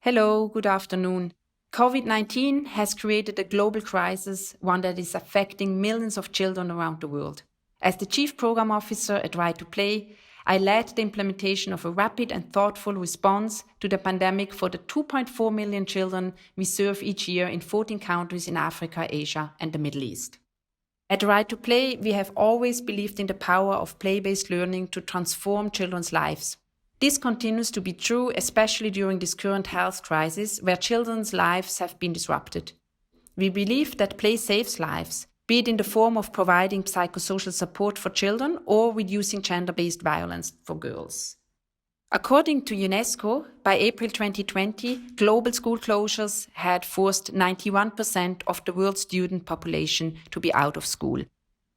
Hello, good afternoon. COVID-19 has created a global crisis, one that is affecting millions of children around the world. As the Chief Program Officer at Right to Play, I led the implementation of a rapid and thoughtful response to the pandemic for the 2.4 million children we serve each year in 14 countries in Africa, Asia, and the Middle East. At Right to Play, we have always believed in the power of play-based learning to transform children's lives. This continues to be true, especially during this current health crisis, where children's lives have been disrupted. We believe that play saves lives, be it in the form of providing psychosocial support for children or reducing gender-based violence for girls. According to UNESCO, by April 2020, global school closures had forced 91% of the world's student population to be out of school.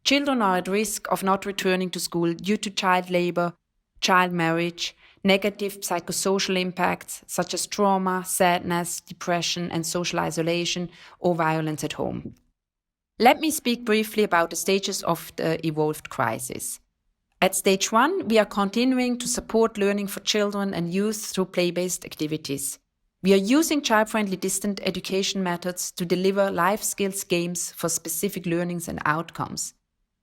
Children are at risk of not returning to school due to child labor, child marriage, negative psychosocial impacts such as trauma, sadness, depression, and social isolation, or violence at home. Let me speak briefly about the stages of the evolved crisis. At stage 1, we are continuing to support learning for children and youth through play-based activities. We are using child-friendly distant education methods to deliver life skills games for specific learnings and outcomes.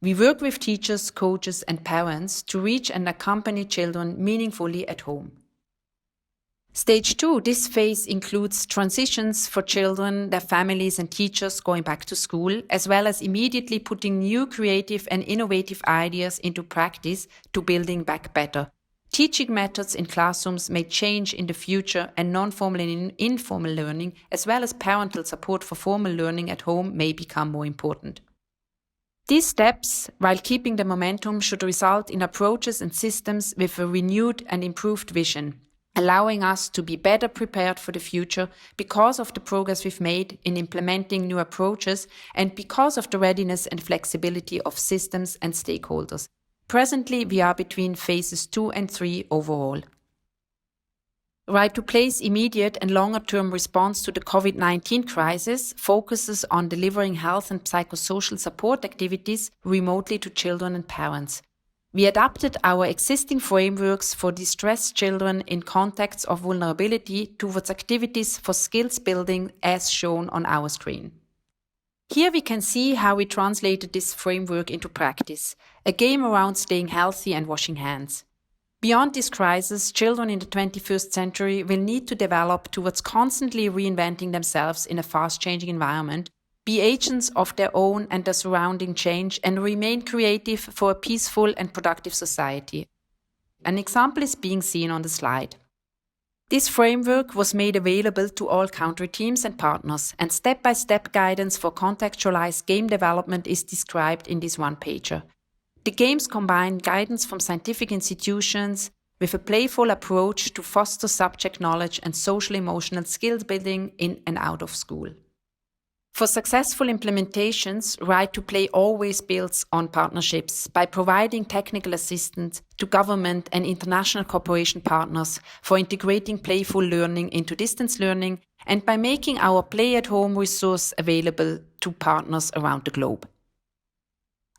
We work with teachers, coaches, and parents to reach and accompany children meaningfully at home. Stage 2, this phase includes transitions for children, their families, and teachers going back to school, as well as immediately putting new creative and innovative ideas into practice to building back better. Teaching methods in classrooms may change in the future, and non-formal and informal learning, as well as parental support for formal learning at home, may become more important. These steps, while keeping the momentum, should result in approaches and systems with a renewed and improved vision, allowing us to be better prepared for the future because of the progress we've made in implementing new approaches and because of the readiness and flexibility of systems and stakeholders. Presently, we are between phases 2 and 3 overall. Right to Play's immediate and longer-term response to the COVID-19 crisis focuses on delivering health and psychosocial support activities remotely to children and parents. We adapted our existing frameworks for distressed children in contexts of vulnerability towards activities for skills building as shown on our screen. Here we can see how we translated this framework into practice, a game around staying healthy and washing hands. Beyond this crisis, children in the 21st century will need to develop towards constantly reinventing themselves in a fast-changing environment, be agents of their own and the surrounding change, and remain creative for a peaceful and productive society. An example is being seen on the slide. This framework was made available to all country teams and partners, and step-by-step guidance for contextualized game development is described in this one-pager. The games combine guidance from scientific institutions with a playful approach to foster subject knowledge and social-emotional skills building in and out of school. For successful implementations, Right to Play always builds on partnerships by providing technical assistance to government and international cooperation partners for integrating playful learning into distance learning and by making our play-at-home resource available to partners around the globe.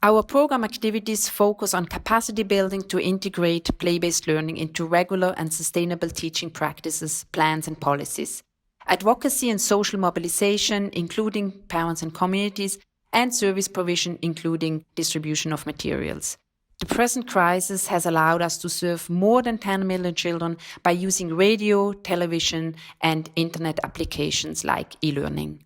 Our program activities focus on capacity building to integrate play-based learning into regular and sustainable teaching practices, plans, and policies. Advocacy and social mobilization, including parents and communities, and service provision, including distribution of materials. The present crisis has allowed us to serve more than 10 million children by using radio, television, and internet applications like e-learning.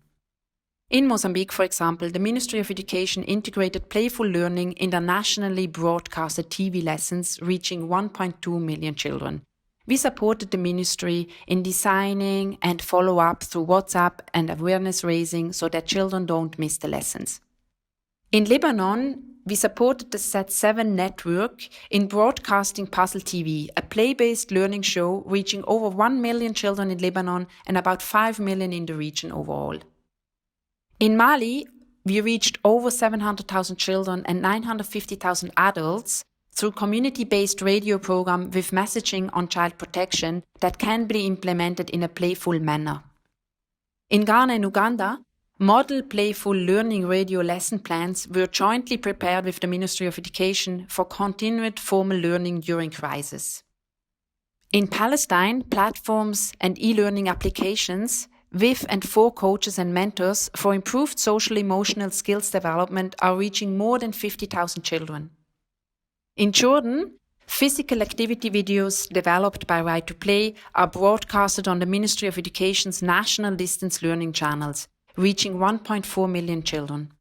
In Mozambique, for example, the Ministry of Education integrated playful learning in their nationally broadcasted TV lessons, reaching 1.2 million children. We supported the ministry in designing and follow up through WhatsApp and awareness raising so that children don't miss the lessons. In Lebanon, we supported the Sat7 network in broadcasting Puzzle TV, a play-based learning show reaching over 1 million children in Lebanon and about 5 million in the region overall. In Mali, we reached over 700,000 children and 950,000 adults through community-based radio program with messaging on child protection that can be implemented in a playful manner. In Ghana and Uganda, model playful learning radio lesson plans were jointly prepared with the Ministry of Education for continued formal learning during crisis. In Palestine, platforms and e-learning applications with and for coaches and mentors for improved social-emotional skills development are reaching more than 50,000 children. In Jordan, physical activity videos developed by Right to Play are broadcasted on the Ministry of Education's national distance learning channels, reaching 1.4 million children.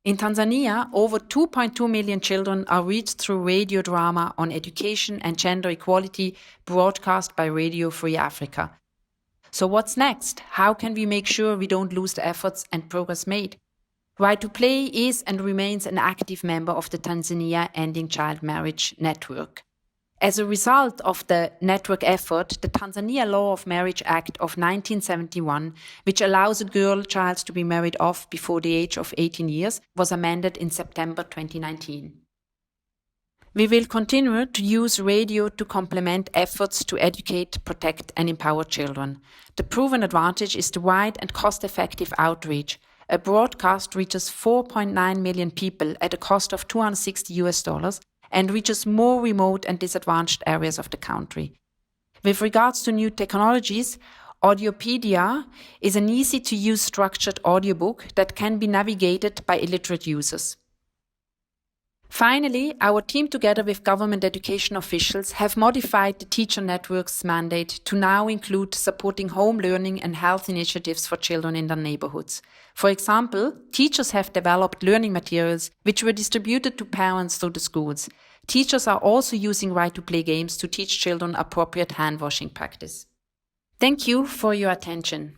In Tanzania, over 2.2 million children are reached through radio drama on education and gender equality broadcast by Radio Free Africa. So what's next? How can we make sure we don't lose the efforts and progress made? Right to Play is and remains an active member of the Tanzania Ending Child Marriage Network. As a result of the network effort, the Tanzania Law of Marriage Act of 1971, which allows a girl child to be married off before the age of 18 years, was amended in September 2019. We will continue to use radio to complement efforts to educate, protect, and empower children. The proven advantage is the wide and cost-effective outreach. A broadcast reaches 4.9 million people at a cost of $260 and reaches more remote and disadvantaged areas of the country. With regards to new technologies, Audiopedia is an easy-to-use structured audiobook that can be navigated by illiterate users. Finally, our team, together with government education officials, have modified the Teacher Network's mandate to now include supporting home learning and health initiatives for children in their neighborhoods. For example, teachers have developed learning materials which were distributed to parents through the schools. Teachers are also using Right to Play games to teach children appropriate hand washing practice. Thank you for your attention.